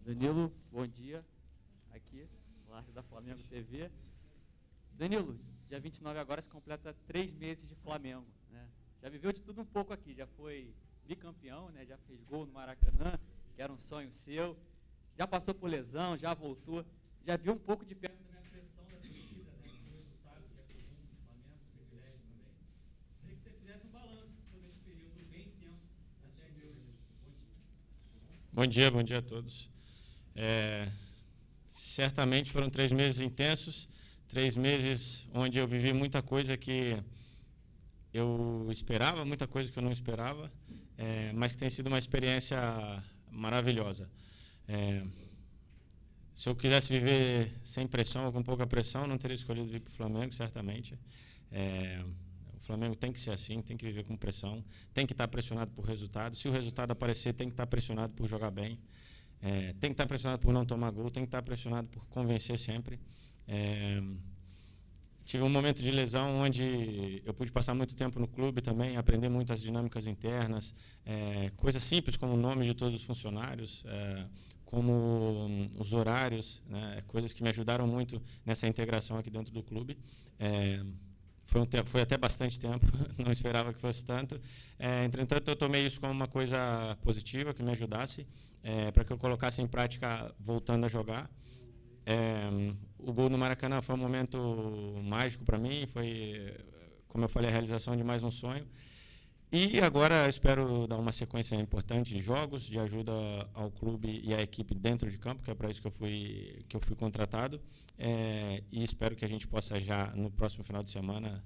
Danilo, bom dia. Aqui, live da Flamengo TV. Danilo, dia 29 agora se completa 3 meses de Flamengo, né? Já viveu de tudo um pouco aqui, já foi bicampeão, né? Já fez gol no Maracanã, que era um sonho seu. Já passou por lesão, já voltou. Já viu um pouco de perto da pressão da torcida, né? Do resultado que é comum do Flamengo, privilégio também. Queria que você fizesse um balanço sobre esse período bem intenso até aqui hoje. Bom dia a todos. Certamente foram 3 meses intensos, 3 meses onde eu vivi muita coisa que eu esperava, muita coisa que eu não esperava, mas que tem sido uma experiência maravilhosa. Se eu quisesse viver sem pressão ou com pouca pressão, não teria escolhido vir para o Flamengo, certamente. O Flamengo tem que ser assim, tem que viver com pressão, tem que estar pressionado por resultado. Se o resultado aparecer, tem que estar pressionado por jogar bem. Tem que estar pressionado por não tomar gol, tem que estar pressionado por convencer sempre. Tive um momento de lesão onde eu pude passar muito tempo no clube também, aprender muito as dinâmicas internas, coisas simples como o nome de todos os funcionários, como os horários, né, coisas que me ajudaram muito nessa integração aqui dentro do clube. Foi até bastante tempo, não esperava que fosse tanto. Entretanto, eu tomei isso como uma coisa positiva, que me ajudasse, para que eu colocasse em prática voltando a jogar. O gol no Maracanã foi um momento mágico para mim, foi, como eu falei, a realização de mais um sonho. E agora espero dar uma sequência importante de jogos, de ajuda ao clube e à equipe dentro de campo, que é para isso que eu fui contratado. E espero que a gente possa já, no próximo final de semana,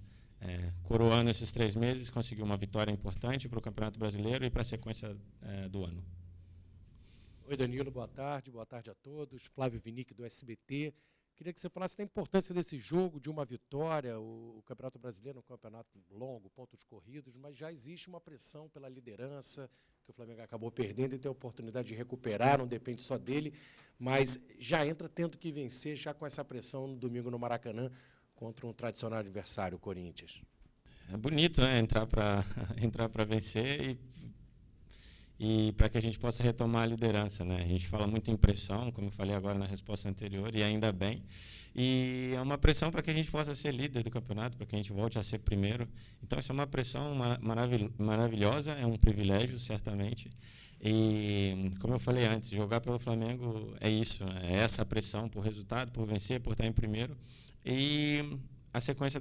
coroando esses 3 meses, conseguir uma vitória importante para o Campeonato Brasileiro e para a sequência do ano. Oi, Danilo, boa tarde a todos. Flávio Vinick, do SBT. Queria que você falasse da importância desse jogo, de uma vitória. O Campeonato Brasileiro é um campeonato longo, pontos corridos, mas já existe uma pressão pela liderança, que o Flamengo acabou perdendo e tem a oportunidade de recuperar, não depende só dele, mas já entra tendo que vencer, já com essa pressão no domingo no Maracanã, contra um tradicional adversário, o Corinthians. É bonito, né? Entrar para vencer e para que a gente possa retomar a liderança, né? A gente fala muito em pressão, como eu falei agora na resposta anterior, e ainda bem. E é uma pressão para que a gente possa ser líder do campeonato, para que a gente volte a ser primeiro. Então, isso é uma pressão maravilhosa, é um privilégio, certamente. E, como eu falei antes, jogar pelo Flamengo é isso, é essa pressão por resultado, por vencer, por estar em primeiro. E a sequência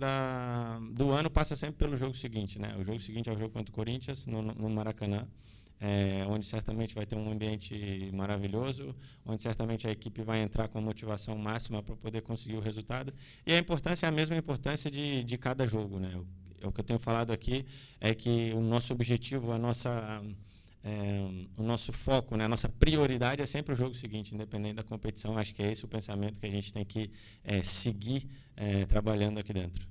do ano passa sempre pelo jogo seguinte, né? O jogo seguinte é o jogo contra o Corinthians, no Maracanã. Onde certamente vai ter um ambiente maravilhoso, onde certamente a equipe vai entrar com motivação máxima para poder conseguir o resultado. E a importância é a mesma importância de cada jogo, né? O que eu tenho falado aqui é que o nosso objetivo, o nosso foco, né, a nossa prioridade é sempre o jogo seguinte, independente da competição. Acho que é esse o pensamento que a gente tem que seguir trabalhando aqui dentro.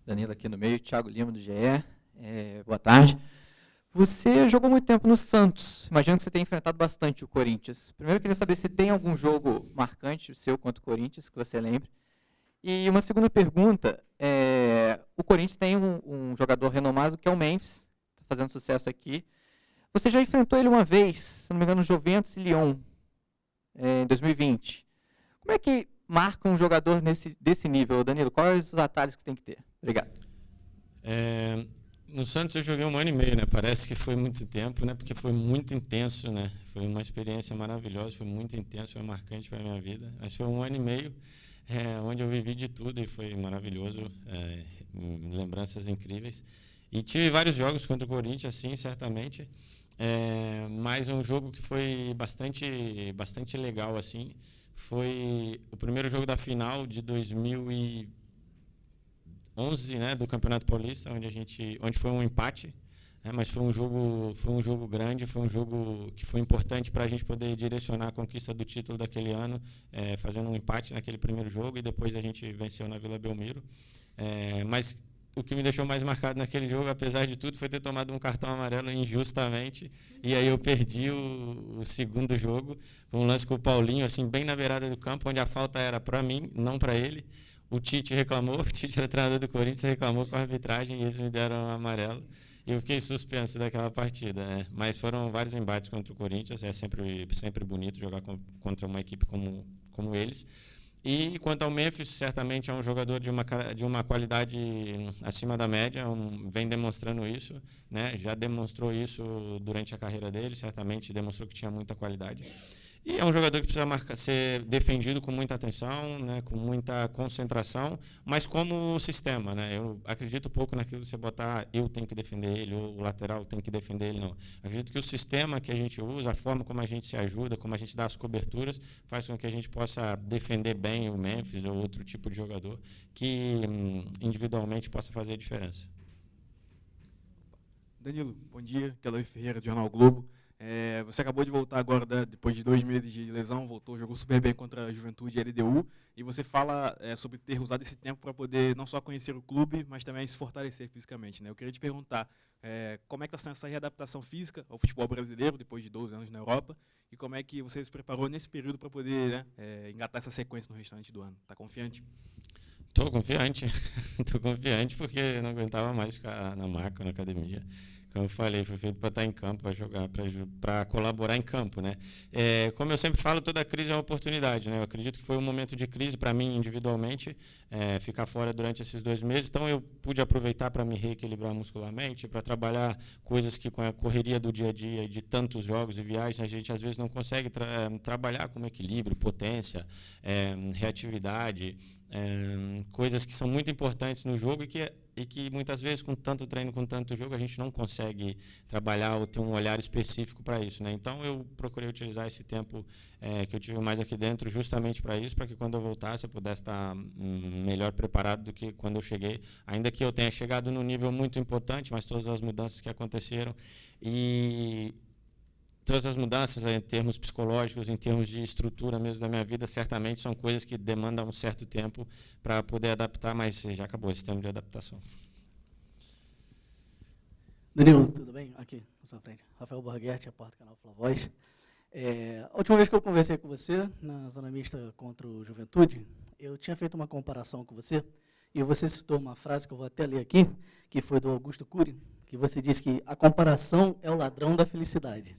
Danilo aqui no meio, Thiago Lima do GE. Boa tarde. Você jogou muito tempo no Santos. Imagino que você tenha enfrentado bastante o Corinthians. Primeiro, eu queria saber se tem algum jogo marcante seu contra o Corinthians, que você lembre. E uma segunda pergunta, o Corinthians tem um jogador renomado, que é o Memphis, está fazendo sucesso aqui. Você já enfrentou ele uma vez, se não me engano, no Juventus e Lyon, em 2020. Como é que marca um jogador desse nível, Danilo? Quais os atalhos que tem que ter? Obrigado. No Santos eu joguei 1 ano e meio, né? Parece que foi muito tempo, né? Porque foi muito intenso, né? Foi uma experiência maravilhosa, foi muito intenso, foi marcante para a minha vida. Mas foi 1 ano e meio, onde eu vivi de tudo e foi maravilhoso, lembranças incríveis. E tive vários jogos contra o Corinthians, sim, certamente. Mas um jogo que foi bastante legal, assim, foi o primeiro jogo da final de 2011, né, do Campeonato Paulista, onde foi um empate, né, mas foi um jogo grande, foi um jogo que foi importante para a gente poder direcionar a conquista do título daquele ano, fazendo um empate naquele primeiro jogo e depois a gente venceu na Vila Belmiro. Mas o que me deixou mais marcado naquele jogo, apesar de tudo, foi ter tomado um cartão amarelo injustamente, e aí eu perdi o segundo jogo. Foi um lance com o Paulinho, assim, bem na beirada do campo, onde a falta era para mim, não para ele. O Tite reclamou, o Tite era treinador do Corinthians, reclamou com a arbitragem e eles me deram um amarelo. e eu fiquei suspenso daquela partida, né? Mas foram vários embates contra o Corinthians, é sempre bonito jogar contra uma equipe como eles. E quanto ao Memphis, certamente é um jogador de uma qualidade acima da média, vem demonstrando isso, né? Já demonstrou isso durante a carreira dele, certamente demonstrou que tinha muita qualidade. E é um jogador que precisa ser defendido com muita atenção, né? Com muita concentração, mas como sistema, né? Eu acredito pouco naquilo de você botar eu tenho que defender ele, ou o lateral tem que defender ele, não. Acredito que o sistema que a gente usa, a forma como a gente se ajuda, como a gente dá as coberturas, faz com que a gente possa defender bem o Memphis ou outro tipo de jogador que individualmente possa fazer a diferença. Danilo, bom dia. Kelly Ferreira, do Jornal Globo. Você acabou de voltar agora, depois de 2 meses de lesão, jogou super bem contra a Juventude e a LDU, e você fala sobre ter usado esse tempo para poder não só conhecer o clube, mas também se fortalecer fisicamente, né? Eu queria te perguntar como é que está sendo essa readaptação física ao futebol brasileiro, depois de 12 anos na Europa, e como é que você se preparou nesse período para poder engatar essa sequência no restante do ano. Está confiante? Estou confiante. Estou confiante porque não aguentava mais ficar na maca, na academia. Como eu falei, foi feito para estar em campo, para jogar, para colaborar em campo, né? Como eu sempre falo, toda crise é uma oportunidade, né? Eu acredito que foi um momento de crise para mim individualmente, ficar fora durante esses 2 meses. Então eu pude aproveitar para me reequilibrar muscularmente, para trabalhar coisas que com a correria do dia a dia e de tantos jogos e viagens a gente às vezes não consegue trabalhar, como equilíbrio, potência, reatividade, coisas que são muito importantes no jogo e que muitas vezes com tanto treino, com tanto jogo, a gente não consegue trabalhar ou ter um olhar específico para isso, né? Então eu procurei utilizar esse tempo que eu tive mais aqui dentro justamente para isso, para que quando eu voltasse eu pudesse estar melhor preparado do que quando eu cheguei, ainda que eu tenha chegado num nível muito importante, mas todas as mudanças que aconteceram e todas as mudanças em termos psicológicos, em termos de estrutura mesmo da minha vida, certamente são coisas que demandam um certo tempo para poder adaptar, mas já acabou esse tempo de adaptação. Danilo, tudo bem? Aqui, na sua frente. Rafael Borghetti, repórter do canal Fla Voz. A última vez que eu conversei com você, na zona mista contra o Juventude, eu tinha feito uma comparação com você, e você citou uma frase que eu vou até ler aqui, que foi do Augusto Cury, que você disse que a comparação é o ladrão da felicidade.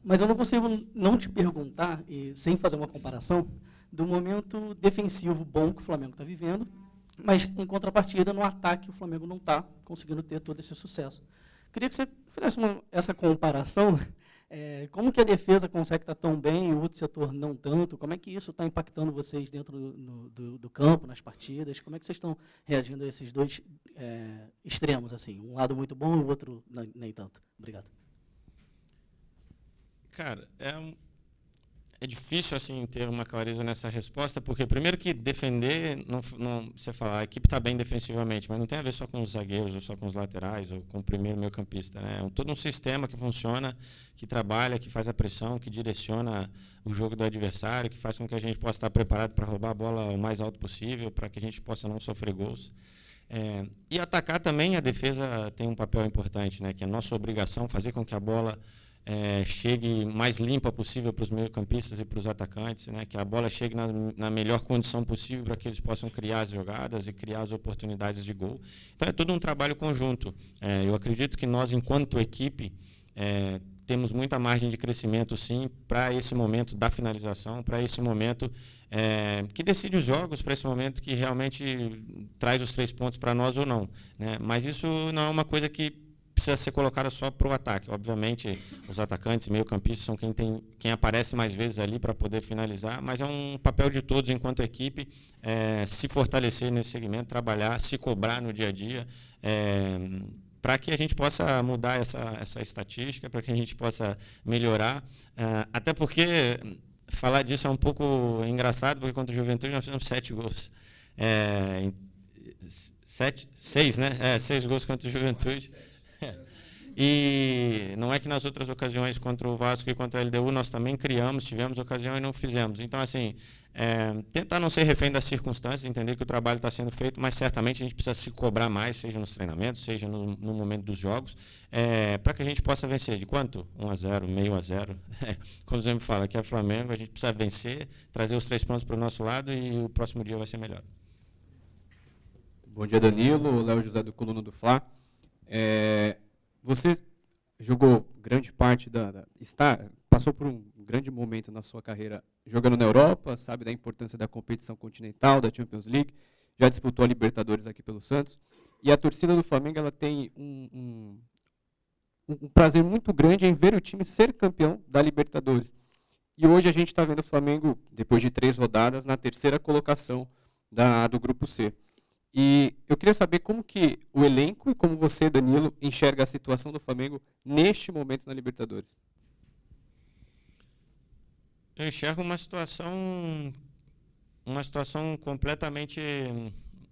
Mas eu não consigo não te perguntar, e sem fazer uma comparação, do momento defensivo bom que o Flamengo está vivendo, mas, em contrapartida, no ataque o Flamengo não está conseguindo ter todo esse sucesso. Queria que você fizesse essa comparação, como que a defesa consegue estar tão bem e o outro setor não tanto, como é que isso está impactando vocês dentro do campo, nas partidas, como é que vocês estão reagindo a esses dois extremos, assim, um lado muito bom e o outro nem tanto? Obrigado. Cara, é difícil assim ter uma clareza nessa resposta, porque primeiro que defender, você fala, a equipe está bem defensivamente, mas não tem a ver só com os zagueiros, ou só com os laterais, ou com o primeiro meio-campista, né? É todo um sistema que funciona, que trabalha, que faz a pressão, que direciona o jogo do adversário, que faz com que a gente possa estar preparado para roubar a bola o mais alto possível, para que a gente possa não sofrer gols. E atacar também, a defesa tem um papel importante, né? Que é a nossa obrigação fazer com que a bola chegue mais limpa possível para os meio-campistas e para os atacantes, né? Que a bola chegue na melhor condição possível para que eles possam criar as jogadas e criar as oportunidades de gol. Então é todo um trabalho conjunto. Eu acredito que nós, enquanto equipe, temos muita margem de crescimento, sim, para esse momento da finalização, para esse momento que decide os jogos, para esse momento que realmente traz os 3 pontos para nós ou não, né? Mas isso não é uma coisa que precisa ser colocada só para o ataque. Obviamente, os atacantes, meio-campistas, são quem aparece mais vezes ali para poder finalizar, mas é um papel de todos enquanto equipe se fortalecer nesse segmento, trabalhar, se cobrar no dia a dia, para que a gente possa mudar essa estatística, para que a gente possa melhorar. Até porque falar disso é um pouco engraçado, porque contra o Juventude nós fizemos 7 gols. 6, né? 6 gols contra o Juventude. E não é que nas outras ocasiões contra o Vasco e contra a LDU nós também tivemos ocasião e não fizemos. Então, assim, tentar não ser refém das circunstâncias, entender que o trabalho está sendo feito, mas certamente a gente precisa se cobrar mais, seja nos treinamentos, seja no momento dos jogos, para que a gente possa vencer. De quanto? 1-0, meio a 0. Como sempre fala, aqui é Flamengo, a gente precisa vencer, trazer os 3 pontos para o nosso lado e o próximo dia vai ser melhor. Bom dia, Danilo. Léo José do Coluna do Fla. Você jogou grande parte passou por um grande momento na sua carreira jogando na Europa, sabe da importância da competição continental, da Champions League, já disputou a Libertadores aqui pelo Santos, e a torcida do Flamengo ela tem um prazer muito grande em ver o time ser campeão da Libertadores. E hoje a gente está vendo o Flamengo, depois de 3 rodadas, na 3ª colocação do Grupo C. E eu queria saber como que o elenco e como você, Danilo, enxerga a situação do Flamengo neste momento na Libertadores. Eu enxergo uma situação completamente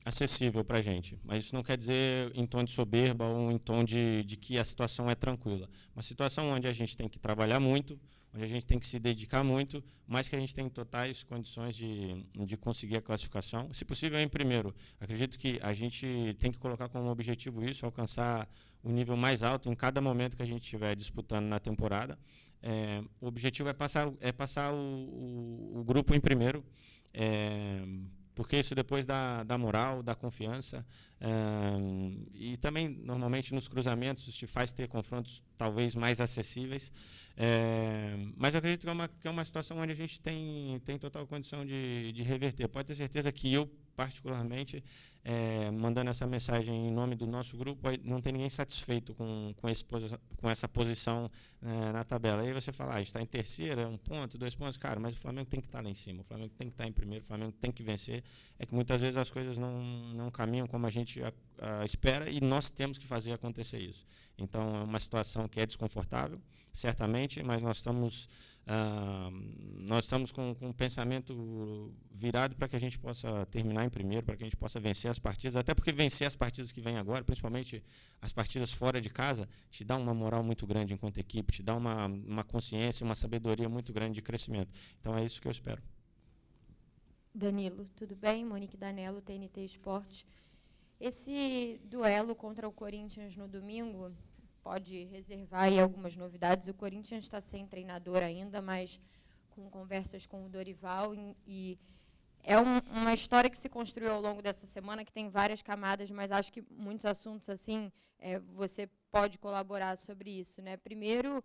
acessível para a gente. Mas isso não quer dizer em tom de soberba ou em tom de que a situação é tranquila. Uma situação onde a gente tem que trabalhar muito, onde a gente tem que se dedicar muito, mas que a gente tem totais condições de conseguir a classificação. Se possível, em primeiro. Acredito que a gente tem que colocar como objetivo isso, alcançar o nível mais alto em cada momento que a gente estiver disputando na temporada. O objetivo é passar o grupo em primeiro, porque isso depois dá moral, dá confiança, e também normalmente nos cruzamentos te faz ter confrontos talvez mais acessíveis, mas eu acredito que é uma situação onde a gente tem total condição de reverter. Pode ter certeza que eu, particularmente, mandando essa mensagem em nome do nosso grupo, não tem ninguém satisfeito com essa posição na tabela. Aí você fala, está em terceira, 1 ponto, 2 pontos, cara, mas o Flamengo tem que estar lá em cima, o Flamengo tem que estar em primeiro, o Flamengo tem que vencer. É que muitas vezes as coisas não caminham como a gente espera e nós temos que fazer acontecer isso. Então é uma situação que é desconfortável, certamente, mas nós estamos com um pensamento virado para que a gente possa terminar em primeiro, para que a gente possa vencer as partidas, até porque vencer as partidas que vêm agora, principalmente as partidas fora de casa, te dá uma moral muito grande enquanto equipe, te dá uma consciência, uma sabedoria muito grande de crescimento. Então é isso que eu espero. Danilo, tudo bem? Monique Danello, TNT Esportes. Esse duelo contra o Corinthians no domingo pode reservar aí algumas novidades. O Corinthians está sem treinador ainda, mas com conversas com o Dorival. E é uma história que se construiu ao longo dessa semana, que tem várias camadas, mas acho que muitos assuntos assim você pode colaborar sobre isso, né? Primeiro,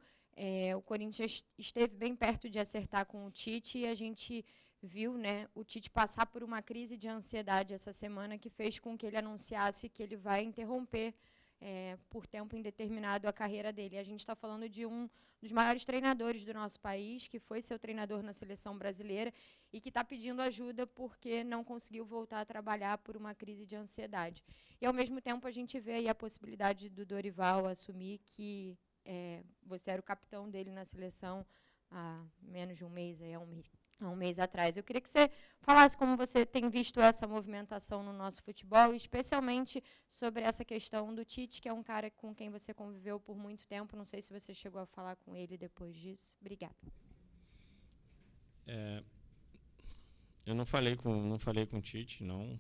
o Corinthians esteve bem perto de acertar com o Tite e a gente viu, né, o Tite passar por uma crise de ansiedade essa semana que fez com que ele anunciasse que ele vai interromper por tempo indeterminado a carreira dele. A gente está falando de um dos maiores treinadores do nosso país, que foi seu treinador na seleção brasileira e que está pedindo ajuda porque não conseguiu voltar a trabalhar por uma crise de ansiedade. E, ao mesmo tempo, a gente vê aí a possibilidade do Dorival assumir que você era o capitão dele na seleção há menos de um mês, há um mês atrás. Eu queria que você falasse como você tem visto essa movimentação no nosso futebol, especialmente sobre essa questão do Tite, que é um cara com quem você conviveu por muito tempo. Não sei se você chegou a falar com ele depois disso. Obrigada. Eu não falei com o Tite, não,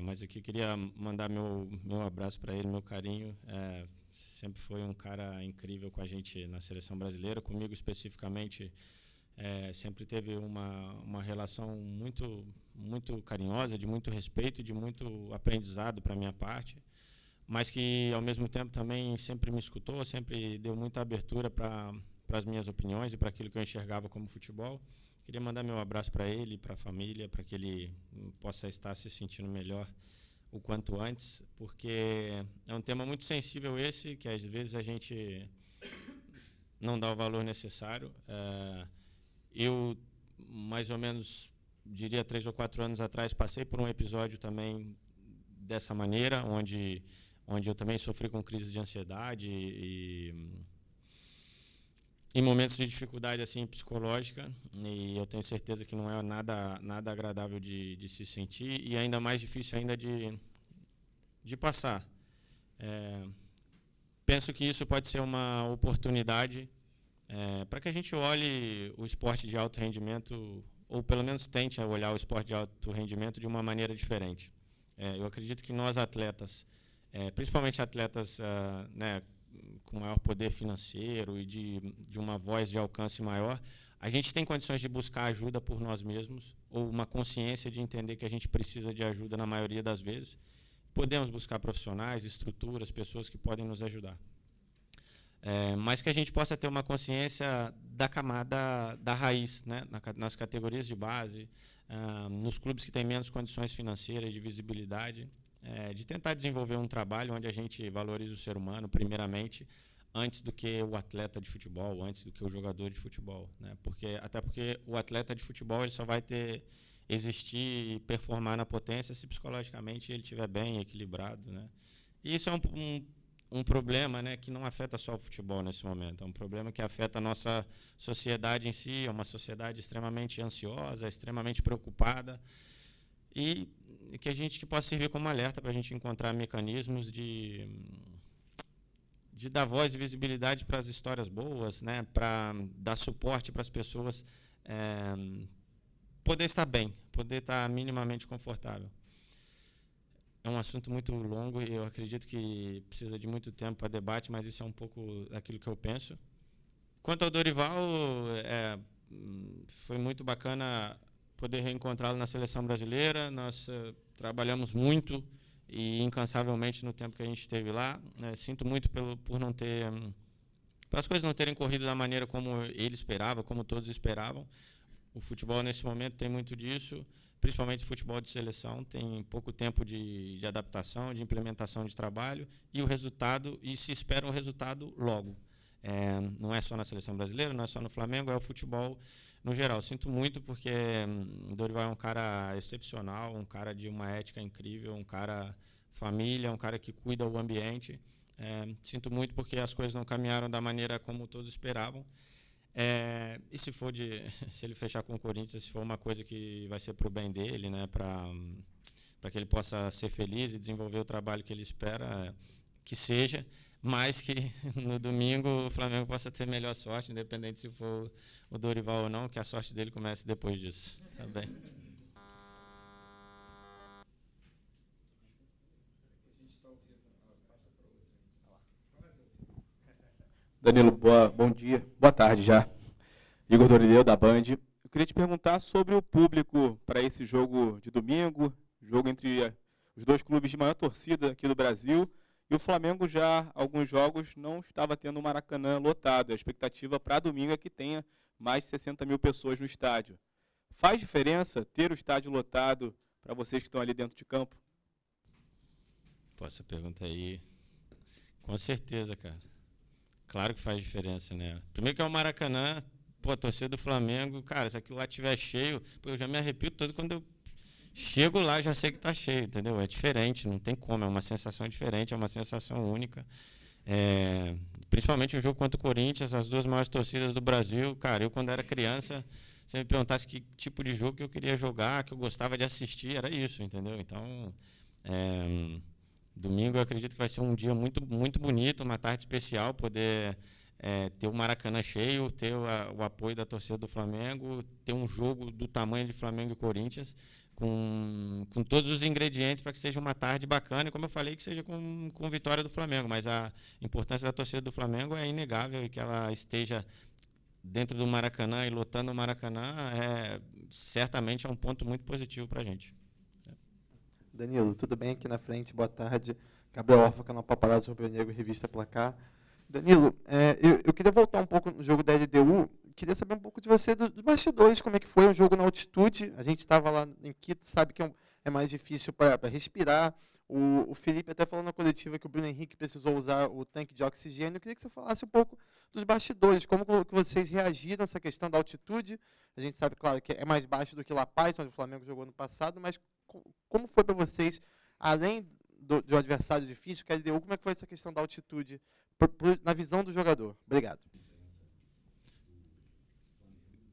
mas aqui queria mandar meu abraço para ele, meu carinho. Sempre foi um cara incrível com a gente na seleção brasileira, comigo especificamente. Sempre teve uma relação muito, muito carinhosa, de muito respeito, de muito aprendizado para a minha parte, mas que, ao mesmo tempo, também sempre me escutou, sempre deu muita abertura para as minhas opiniões e para aquilo que eu enxergava como futebol. Queria mandar meu abraço para ele, para a família, para que ele possa estar se sentindo melhor o quanto antes, porque é um tema muito sensível esse, que às vezes a gente não dá o valor necessário. Eu, mais ou menos, diria 3 ou 4 anos atrás, passei por um episódio também dessa maneira, onde eu também sofri com crise de ansiedade e em momentos de dificuldade assim, psicológica, e eu tenho certeza que não é nada agradável de se sentir, e ainda mais difícil ainda de passar. Penso que isso pode ser uma oportunidade para que a gente olhe o esporte de alto rendimento, ou pelo menos tente olhar o esporte de alto rendimento de uma maneira diferente. Eu acredito que nós atletas, principalmente atletas com maior poder financeiro e de uma voz de alcance maior, a gente tem condições de buscar ajuda por nós mesmos, ou uma consciência de entender que a gente precisa de ajuda na maioria das vezes. podemos buscar profissionais, estruturas, pessoas que podem nos ajudar. Mas que a gente possa ter uma consciência da camada da raiz, né? Nas categorias de base, nos clubes que têm menos condições financeiras, de visibilidade, de tentar desenvolver um trabalho onde a gente valorize o ser humano, primeiramente, antes do que o atleta de futebol, antes do que o jogador de futebol, né? Até porque o atleta de futebol ele só vai existir e performar na potência se psicologicamente ele estiver bem, equilibrado, né? E isso é um problema, né, que não afeta só o futebol nesse momento, é um problema que afeta a nossa sociedade em si, é uma sociedade extremamente ansiosa, extremamente preocupada, e que a gente possa servir como alerta para a gente encontrar mecanismos de dar voz e visibilidade para as histórias boas, né, para dar suporte para as pessoas poder estar bem, poder estar minimamente confortável. É um assunto muito longo e eu acredito que precisa de muito tempo para debate, mas isso é um pouco daquilo que eu penso. Quanto ao Dorival, foi muito bacana poder reencontrá-lo na seleção brasileira. Nós trabalhamos muito e incansavelmente no tempo que a gente esteve lá. Sinto muito por não ter, as coisas não terem corrido da maneira como ele esperava, como todos esperavam. O futebol nesse momento tem muito disso, principalmente o futebol de seleção, tem pouco tempo de adaptação, de implementação de trabalho e se espera um resultado logo. Não é só na seleção brasileira, não é só no Flamengo, é o futebol no geral. Sinto muito porque Dorival é um cara excepcional, um cara de uma ética incrível, um cara família, um cara que cuida do ambiente. Sinto muito porque as coisas não caminharam da maneira como todos esperavam. E se ele fechar com o Corinthians, se for uma coisa que vai ser para o bem dele, né, para que ele possa ser feliz e desenvolver o trabalho que ele espera que seja, mas que no domingo o Flamengo possa ter melhor sorte, independente se for o Dorival ou não, que a sorte dele comece depois disso. Tá bem. Danilo, bom dia, boa tarde já. Igor Dorileu, da Band. Eu queria te perguntar sobre o público para esse jogo de domingo, jogo entre os dois clubes de maior torcida aqui do Brasil, e o Flamengo já, alguns jogos, não estava tendo o Maracanã lotado. A expectativa para domingo é que tenha mais de 60 mil pessoas no estádio. Faz diferença ter o estádio lotado para vocês que estão ali dentro de campo? Pô, essa pergunta aí, com certeza, cara. Claro que faz diferença, né? Primeiro que é o Maracanã, pô, a torcida do Flamengo, cara, se aquilo lá estiver cheio, pô, eu já me arrepio todo quando eu chego lá, já sei que tá cheio, entendeu? É diferente, não tem como, é uma sensação diferente, é uma sensação única. Principalmente o jogo contra o Corinthians, as duas maiores torcidas do Brasil, cara, eu quando era criança, se me perguntasse que tipo de jogo que eu queria jogar, que eu gostava de assistir, era isso, entendeu? Então, domingo eu acredito que vai ser um dia muito, muito bonito, uma tarde especial, poder ter o Maracanã cheio, ter o apoio da torcida do Flamengo, ter um jogo do tamanho de Flamengo e Corinthians, com todos os ingredientes para que seja uma tarde bacana, e como eu falei, que seja com vitória do Flamengo, mas a importância da torcida do Flamengo é inegável, e que ela esteja dentro do Maracanã e lotando o Maracanã certamente é um ponto muito positivo para a gente. Danilo, tudo bem? Aqui na frente, boa tarde. Gabriel Orfa, canal Paparazzo Rubro Negro, revista Placar. Danilo, eu queria voltar um pouco no jogo da LDU, queria saber um pouco de você, dos bastidores, como é que foi um jogo na altitude. A gente estava lá em Quito, sabe que é mais difícil para respirar. O Felipe até falou na coletiva que o Bruno Henrique precisou usar o tanque de oxigênio. Eu queria que você falasse um pouco dos bastidores, como que vocês reagiram a essa questão da altitude. A gente sabe, claro, que é mais baixo do que La Paz, onde o Flamengo jogou no passado, mas como foi para vocês, além de um adversário difícil, que é a LDU, como é que foi essa questão da altitude na visão do jogador? Obrigado.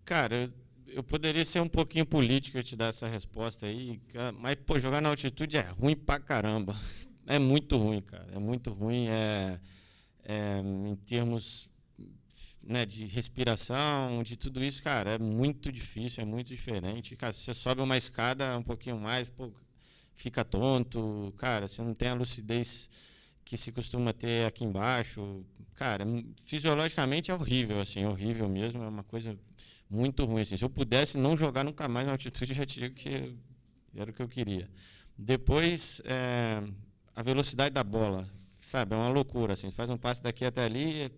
Cara, eu poderia ser um pouquinho político e te dar essa resposta aí, mas, pô, jogar na altitude é ruim pra caramba. É muito ruim, cara. É muito ruim em termos, né, de respiração, de tudo isso, cara. É muito difícil, é muito diferente. Cara, se você sobe uma escada um pouquinho mais, pô, fica tonto. Cara, você não tem a lucidez que se costuma ter aqui embaixo. Cara, fisiologicamente é horrível, assim, horrível mesmo. É uma coisa muito ruim, assim. Se eu pudesse não jogar nunca mais na altitude, eu já diria que era o que eu queria. Depois, a velocidade da bola, sabe? É uma loucura, assim. Você faz um passe daqui até ali,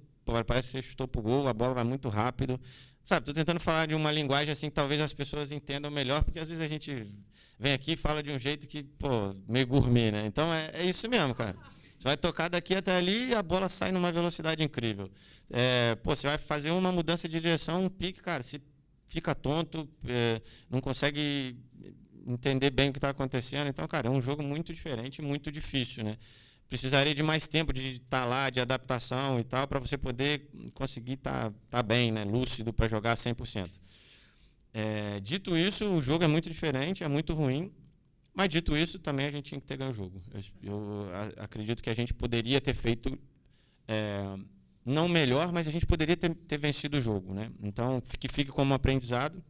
parece que você chutou pro gol, a bola vai muito rápido. Sabe, estou tentando falar de uma linguagem assim que talvez as pessoas entendam melhor, porque às vezes a gente vem aqui e fala de um jeito que, pô, meio gourmet, né? Então é isso mesmo, cara. Você vai tocar daqui até ali e a bola sai numa velocidade incrível. Você vai fazer uma mudança de direção, um pique, cara, se fica tonto, não consegue entender bem o que está acontecendo. Então, cara, é um jogo muito diferente, muito difícil, né? Precisaria de mais tempo de estar lá, de adaptação e tal, para você poder conseguir estar bem, né, lúcido para jogar 100%. Dito isso, o jogo é muito diferente, é muito ruim, mas dito isso, também a gente tinha que ter ganho o jogo. Eu acredito que a gente poderia ter feito, não melhor, mas a gente poderia ter vencido o jogo, né? Então, que fique como aprendizado,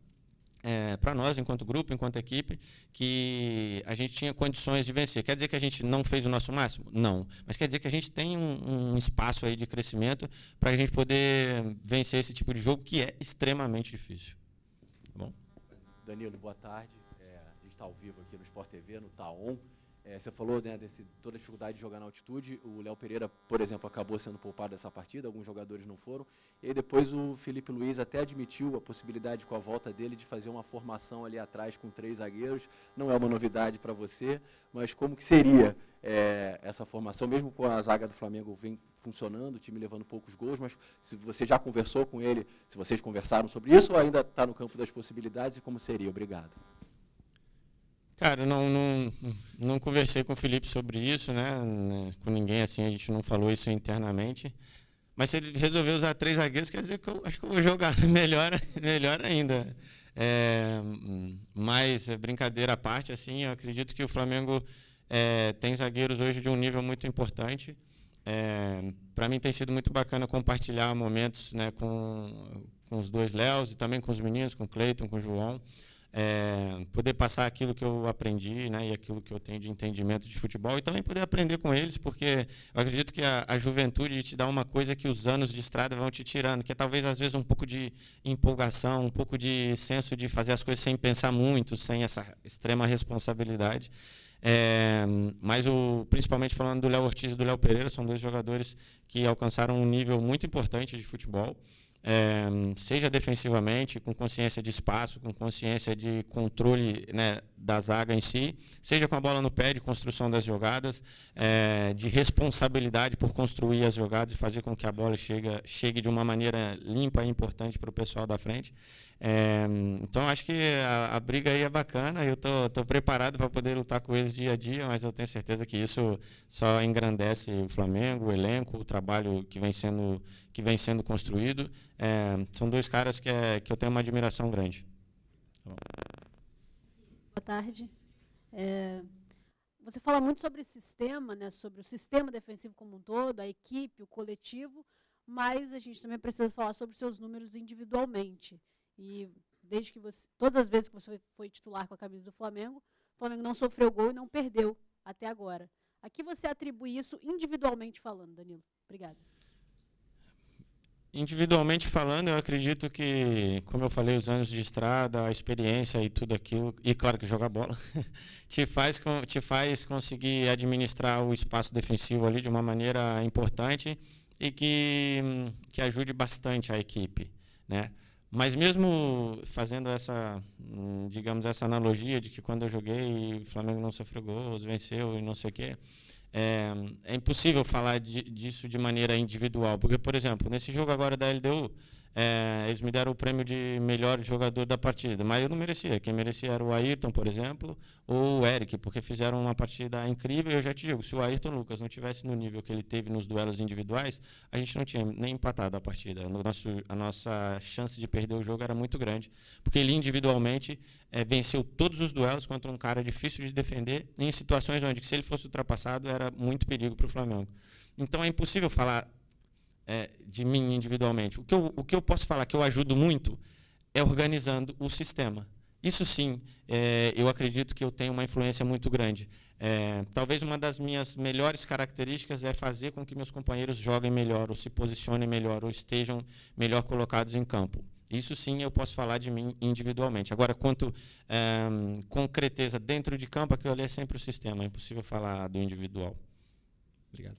para nós, enquanto grupo, enquanto equipe, que a gente tinha condições de vencer. Quer dizer que a gente não fez o nosso máximo? Não. Mas quer dizer que a gente tem um espaço aí de crescimento para a gente poder vencer esse tipo de jogo, que é extremamente difícil. Tá bom? Danilo, boa tarde. A gente está ao vivo aqui no Sport TV, no Taon. Você falou, né, toda a dificuldade de jogar na altitude. O Léo Pereira, por exemplo, acabou sendo poupado dessa partida, alguns jogadores não foram. E depois o Felipe Luiz até admitiu a possibilidade, com a volta dele, de fazer uma formação ali atrás com 3 zagueiros. Não é uma novidade para você, mas como que seria essa formação, mesmo com a zaga do Flamengo vem funcionando, o time levando poucos gols, mas se você já conversou com ele, se vocês conversaram sobre isso ou ainda está no campo das possibilidades, e como seria? Obrigado. Cara, não conversei com o Felipe sobre isso, né? Com ninguém, assim, a gente não falou isso internamente. Mas se ele resolveu usar 3 zagueiros, quer dizer que eu acho que eu vou jogar melhor ainda. Mas, brincadeira à parte, assim, eu acredito que o Flamengo tem zagueiros hoje de um nível muito importante. Para mim tem sido muito bacana compartilhar momentos, né, com os 2 Léos e também com os meninos, com o Cleiton, com o João. Poder passar aquilo que eu aprendi, né, e aquilo que eu tenho de entendimento de futebol, e também poder aprender com eles, porque eu acredito que a juventude te dá uma coisa que os anos de estrada vão te tirando, que é talvez às vezes um pouco de empolgação, um pouco de senso de fazer as coisas sem pensar muito, sem essa extrema responsabilidade. Mas principalmente falando do Léo Ortiz e do Léo Pereira, são 2 jogadores que alcançaram um nível muito importante de futebol. Seja defensivamente, com consciência de espaço, com consciência de controle, né, da zaga em si, seja com a bola no pé, de construção das jogadas, de responsabilidade por construir as jogadas e fazer com que a bola chegue de uma maneira limpa e importante para o pessoal da frente. Então, acho que a briga aí é bacana, eu estou preparado para poder lutar com eles dia a dia, mas eu tenho certeza que isso só engrandece o Flamengo, o elenco, o trabalho que vem sendo construído. São 2 caras que eu tenho uma admiração grande. Boa tarde. Você fala muito sobre sistema, né, sobre o sistema defensivo como um todo, a equipe, o coletivo, mas a gente também precisa falar sobre os seus números individualmente. E desde que todas as vezes que você foi titular com a camisa do Flamengo, o Flamengo não sofreu gol e não perdeu até agora. A que você atribui isso individualmente falando, Danilo? Obrigada. Individualmente falando, eu acredito que, como eu falei, os anos de estrada, a experiência e tudo aquilo, e claro que jogar bola, te faz conseguir administrar o espaço defensivo ali de uma maneira importante e que ajude bastante a equipe, né? Mas mesmo fazendo essa analogia de que quando eu joguei, o Flamengo não sofreu gols, venceu e não sei o quê, é impossível falar disso de maneira individual, porque, por exemplo, nesse jogo agora da LDU, eles me deram o prêmio de melhor jogador da partida, mas eu não merecia. Quem merecia era o Ayrton, por exemplo, ou o Eric, porque fizeram uma partida incrível. Eu já te digo, se o Ayrton Lucas não tivesse no nível que ele teve nos duelos individuais, a gente não tinha nem empatado a partida. A nossa chance de perder o jogo era muito grande, porque ele individualmente venceu todos os duelos contra um cara difícil de defender, em situações onde, se ele fosse ultrapassado, era muito perigo para o Flamengo. Então é impossível falar de mim individualmente. O que eu posso falar que eu ajudo muito é organizando o sistema. Isso sim, eu acredito que eu tenho uma influência muito grande. Talvez uma das minhas melhores características é fazer com que meus companheiros joguem melhor, ou se posicionem melhor, ou estejam melhor colocados em campo. Isso sim eu posso falar de mim individualmente. Agora, quanto concreteza dentro de campo, aquilo ali é sempre o sistema, é impossível falar do individual. Obrigado.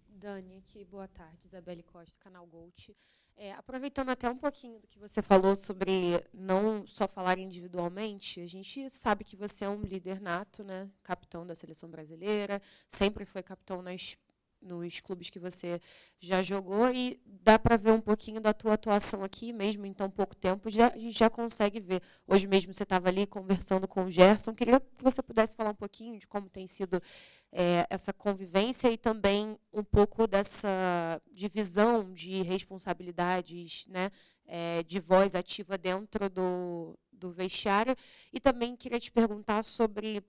Dani, aqui, boa tarde. Isabelle Costa, canal Gold. Aproveitando até um pouquinho do que você falou sobre não só falar individualmente, a gente sabe que você é um líder nato, né? Capitão da seleção brasileira, sempre foi capitão nos clubes que você já jogou, e dá para ver um pouquinho da tua atuação aqui, mesmo em tão pouco tempo, a gente já consegue ver. Hoje mesmo você estava ali conversando com o Gerson, queria que você pudesse falar um pouquinho de como tem sido essa convivência e também um pouco dessa divisão de responsabilidades, né, de voz ativa dentro do vestiário. E também queria te perguntar sobre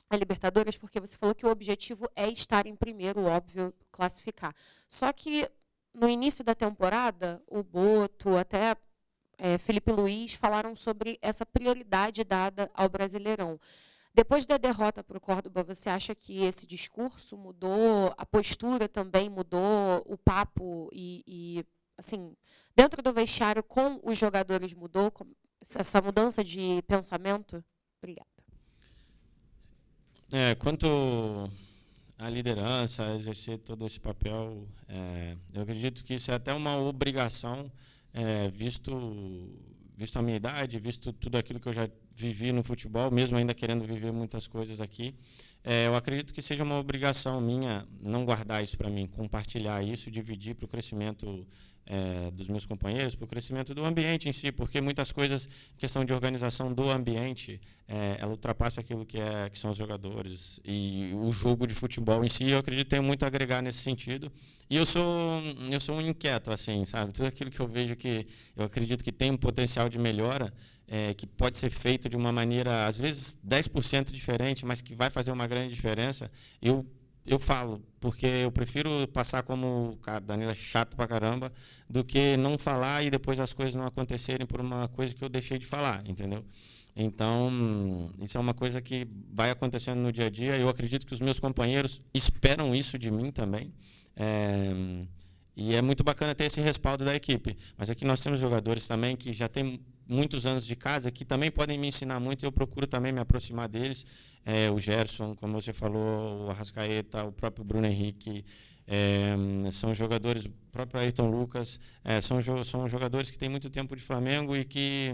a Libertadores, porque você falou que o objetivo é estar em primeiro, óbvio, classificar. Só que no início da temporada, o Boto, até Felipe Luiz falaram sobre essa prioridade dada ao Brasileirão. Depois da derrota para o Córdoba, você acha que esse discurso mudou, a postura também mudou, o papo e assim, dentro do vestiário com os jogadores mudou, essa mudança de pensamento? Obrigada. Quanto à liderança, a exercer todo esse papel, eu acredito que isso é até uma obrigação, visto a minha idade, visto tudo aquilo que eu já vivi no futebol, mesmo ainda querendo viver muitas coisas aqui. Eu acredito que seja uma obrigação minha não guardar isso para mim, compartilhar isso, dividir para o crescimento dos meus companheiros, para o crescimento do ambiente em si, porque muitas coisas, questão de organização do ambiente, ela ultrapassa aquilo que são os jogadores e o jogo de futebol em si. Eu acredito que tem muito a agregar nesse sentido. E eu sou um inquieto, assim, sabe? Tudo aquilo que eu vejo que eu acredito que tem um potencial de melhora, que pode ser feito de uma maneira, às vezes, 10% diferente, mas que vai fazer uma grande diferença, eu falo, porque eu prefiro passar como, cara, Danilo é chato pra caramba, do que não falar e depois as coisas não acontecerem por uma coisa que eu deixei de falar, entendeu? Então, isso é uma coisa que vai acontecendo no dia a dia. Eu acredito que os meus companheiros esperam isso de mim também. E é muito bacana ter esse respaldo da equipe. Mas aqui nós temos jogadores também que já têm muitos anos de casa, que também podem me ensinar muito, e eu procuro também me aproximar deles. O Gerson, como você falou, o Arrascaeta, o próprio Bruno Henrique, são jogadores, o próprio Ayrton Lucas, são jogadores que têm muito tempo de Flamengo e que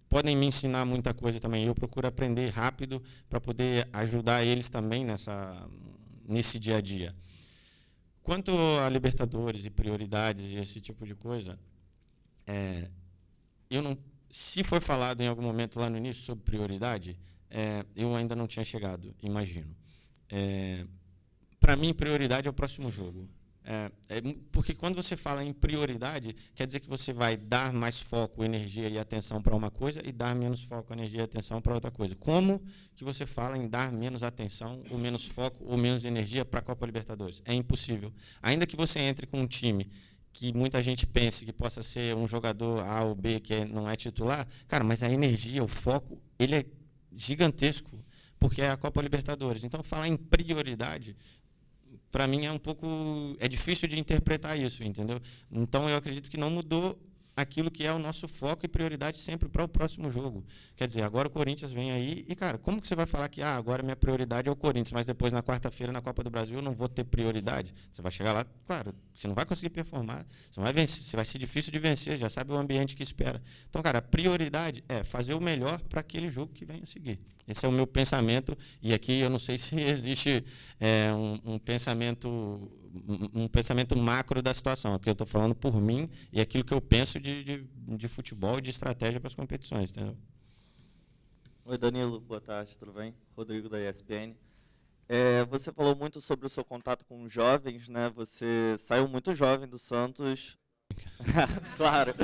podem me ensinar muita coisa também. Eu procuro aprender rápido para poder ajudar eles também nesse dia a dia. Quanto a Libertadores e prioridades e esse tipo de coisa, se foi falado em algum momento lá no início sobre prioridade, eu ainda não tinha chegado, imagino. Para mim, prioridade é o próximo jogo. Porque quando você fala em prioridade, quer dizer que você vai dar mais foco, energia e atenção para uma coisa e dar menos foco, energia e atenção para outra coisa. Como que você fala em dar menos atenção, ou menos foco, ou menos energia para a Copa Libertadores? É impossível. Ainda que você entre com um time que muita gente pense que possa ser um jogador A ou B que não é titular, cara, mas a energia, o foco, ele é gigantesco, porque é a Copa Libertadores. Então, falar em prioridade, para mim é difícil de interpretar isso, entendeu? Então eu acredito que não mudou aquilo que é o nosso foco e prioridade sempre para o próximo jogo. Quer dizer, agora o Corinthians vem aí e, cara, como que você vai falar que agora minha prioridade é o Corinthians, mas depois na quarta-feira na Copa do Brasil eu não vou ter prioridade? Você vai chegar lá, claro, você não vai conseguir performar, você não vai vencer, vai ser difícil de vencer, já sabe o ambiente que espera. Então, cara, a prioridade é fazer o melhor para aquele jogo que vem a seguir. Esse é o meu pensamento, e aqui eu não sei se existe um pensamento macro da situação. Aqui eu estou falando por mim e aquilo que eu penso de futebol e de estratégia para as competições. Entendeu? Oi, Danilo, boa tarde, tudo bem? Rodrigo, da ESPN. Você falou muito sobre o seu contato com jovens, né? Você saiu muito jovem do Santos. Claro.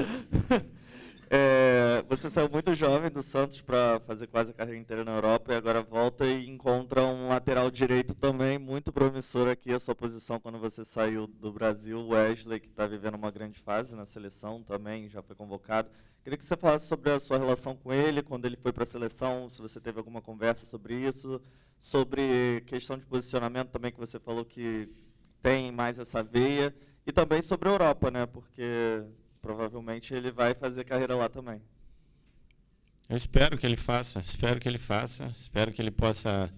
Você saiu muito jovem do Santos para fazer quase a carreira inteira na Europa e agora volta e encontra um lateral direito também muito promissor aqui, a sua posição quando você saiu do Brasil, o Wesley, que está vivendo uma grande fase na seleção também, já foi convocado. Queria que você falasse sobre a sua relação com ele, quando ele foi para a seleção, se você teve alguma conversa sobre isso, sobre questão de posicionamento também, que você falou que tem mais essa veia, e também sobre a Europa, né, porque provavelmente ele vai fazer carreira lá também. Eu espero que ele faça, espero que ele possa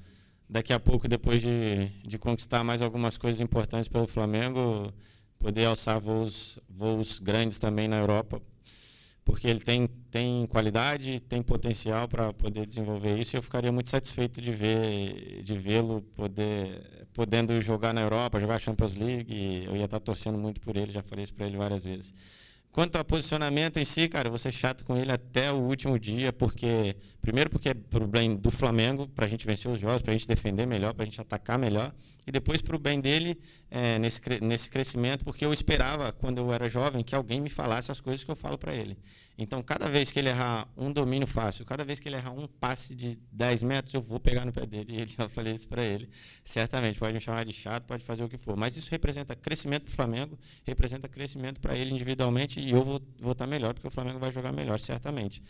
daqui a pouco, depois de conquistar mais algumas coisas importantes pelo Flamengo, poder alçar voos grandes também na Europa, porque ele tem qualidade, tem potencial para poder desenvolver isso, e eu ficaria muito satisfeito de vê-lo podendo jogar na Europa, jogar a Champions League, e eu ia estar torcendo muito por ele, já falei isso para ele várias vezes. Quanto ao posicionamento em si, cara, eu vou ser chato com ele até o último dia, primeiro porque é pro bem do Flamengo, para a gente vencer os jogos, para a gente defender melhor, para a gente atacar melhor, e depois para o bem dele nesse crescimento, porque eu esperava, quando eu era jovem, que alguém me falasse as coisas que eu falo para ele. Então, cada vez que ele errar um domínio fácil, cada vez que ele errar um passe de 10 metros, eu vou pegar no pé dele, e eu já falei isso para ele. Certamente, pode me chamar de chato, pode fazer o que for, mas isso representa crescimento para o Flamengo, representa crescimento para ele individualmente, e eu vou estar melhor, porque o Flamengo vai jogar melhor, certamente.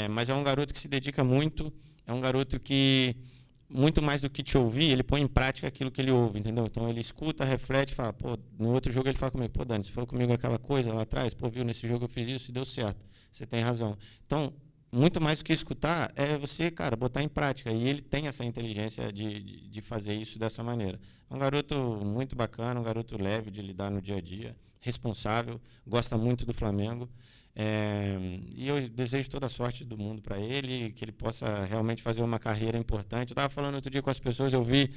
Mas é um garoto que se dedica muito, é um garoto que, muito mais do que te ouvir, ele põe em prática aquilo que ele ouve, entendeu? Então ele escuta, reflete, fala, pô, no outro jogo ele fala comigo, pô, Dani, você falou comigo aquela coisa lá atrás, pô, viu, nesse jogo eu fiz isso e deu certo, você tem razão. Então, muito mais do que escutar, é você, cara, botar em prática, e ele tem essa inteligência de fazer isso dessa maneira. É um garoto muito bacana, um garoto leve de lidar no dia a dia, responsável, gosta muito do Flamengo, e eu desejo toda a sorte do mundo para ele, que ele possa realmente fazer uma carreira importante. Eu estava falando outro dia com as pessoas, eu vi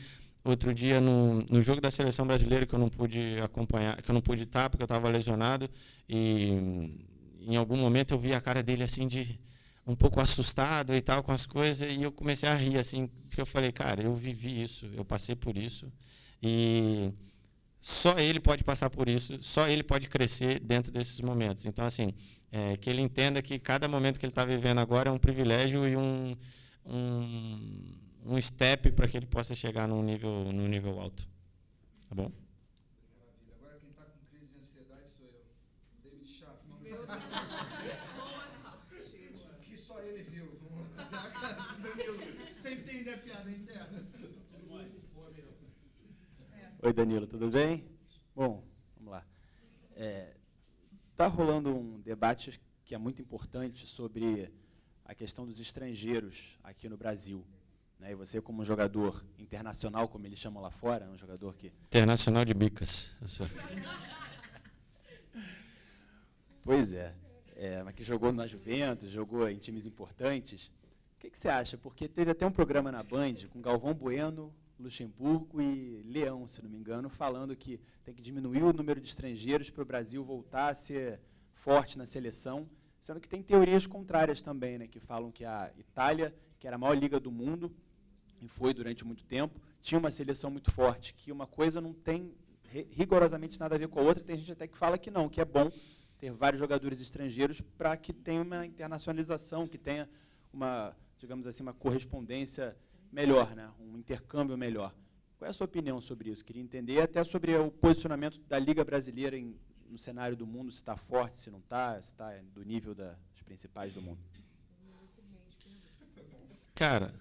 outro dia no jogo da Seleção Brasileira, que eu não pude acompanhar, que eu não pude estar porque eu estava lesionado, e em algum momento eu vi a cara dele assim de um pouco assustado e tal com as coisas, e eu comecei a rir assim, porque eu falei, cara, eu vivi isso, eu passei por isso, e só ele pode passar por isso, só ele pode crescer dentro desses momentos. Então, assim, que ele entenda que cada momento que ele está vivendo agora é um privilégio e um step para que ele possa chegar num nível alto. Tá bom? Maravilha. Agora quem está com crise de ansiedade sou eu. David Schaff. O que só ele viu. Você entende a piada interna? Oi, Danilo, tudo bem? Bom, vamos lá. Está rolando um debate que é muito importante sobre a questão dos estrangeiros aqui no Brasil. Né? E você, como jogador internacional, como eles chamam lá fora, um jogador que... Internacional de bicas. Pois é. Mas que jogou na Juventus, jogou em times importantes. O que você acha? Porque teve até um programa na Band com Galvão Bueno, Luxemburgo e Leão, se não me engano, falando que tem que diminuir o número de estrangeiros para o Brasil voltar a ser forte na seleção, sendo que tem teorias contrárias também, né, que falam que a Itália, que era a maior liga do mundo, e foi durante muito tempo, tinha uma seleção muito forte, que uma coisa não tem rigorosamente nada a ver com a outra, tem gente até que fala que não, que é bom ter vários jogadores estrangeiros para que tenha uma internacionalização, que tenha uma, digamos assim, uma correspondência melhor, né? Um intercâmbio melhor. Qual é a sua opinião sobre isso? Queria entender até sobre o posicionamento da Liga Brasileira no cenário do mundo, se está forte, se não está, se está do nível das principais do mundo. Cara,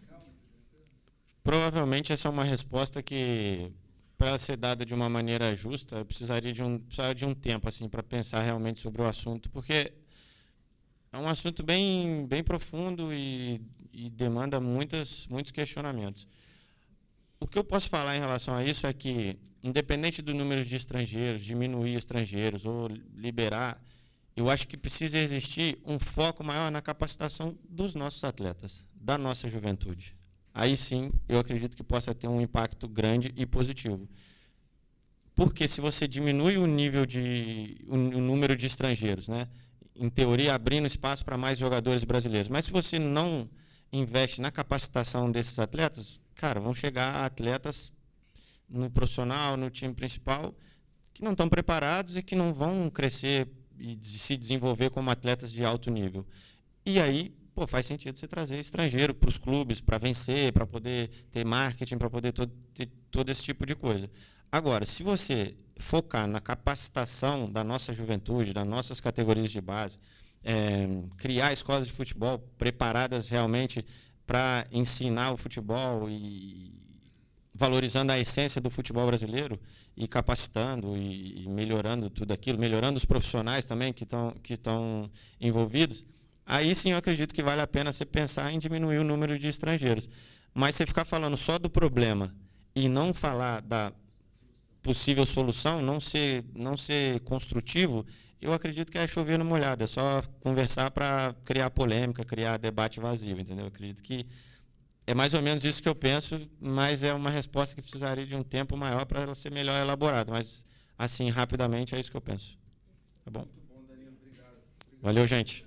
provavelmente essa é uma resposta que, para ela ser dada de uma maneira justa, eu precisaria de um tempo assim, para pensar realmente sobre o assunto, porque é um assunto bem profundo e demanda muitos questionamentos. O que eu posso falar em relação a isso é que, independente do número de estrangeiros, diminuir estrangeiros ou liberar, eu acho que precisa existir um foco maior na capacitação dos nossos atletas, da nossa juventude. Aí sim, eu acredito que possa ter um impacto grande e positivo. Porque se você diminui o número de estrangeiros, né, em teoria, abrindo espaço para mais jogadores brasileiros. Mas se você não investe na capacitação desses atletas, cara, vão chegar atletas no profissional, no time principal, que não estão preparados e que não vão crescer e se desenvolver como atletas de alto nível. E aí, faz sentido você trazer estrangeiro para os clubes, para vencer, para poder ter marketing, para poder ter todo esse tipo de coisa. Agora, se você focar na capacitação da nossa juventude, das nossas categorias de base, criar escolas de futebol preparadas realmente para ensinar o futebol e valorizando a essência do futebol brasileiro e capacitando e melhorando tudo aquilo, melhorando os profissionais também que estão envolvidos, aí sim eu acredito que vale a pena você pensar em diminuir o número de estrangeiros. Mas você ficar falando só do problema e não falar da possível solução, não ser construtivo, eu acredito que é chover no molhado, é só conversar para criar polêmica, criar debate vazio, entendeu? Eu acredito que é mais ou menos isso que eu penso, mas é uma resposta que precisaria de um tempo maior para ela ser melhor elaborada, mas assim, rapidamente, é isso que eu penso. Tá bom? Valeu, gente.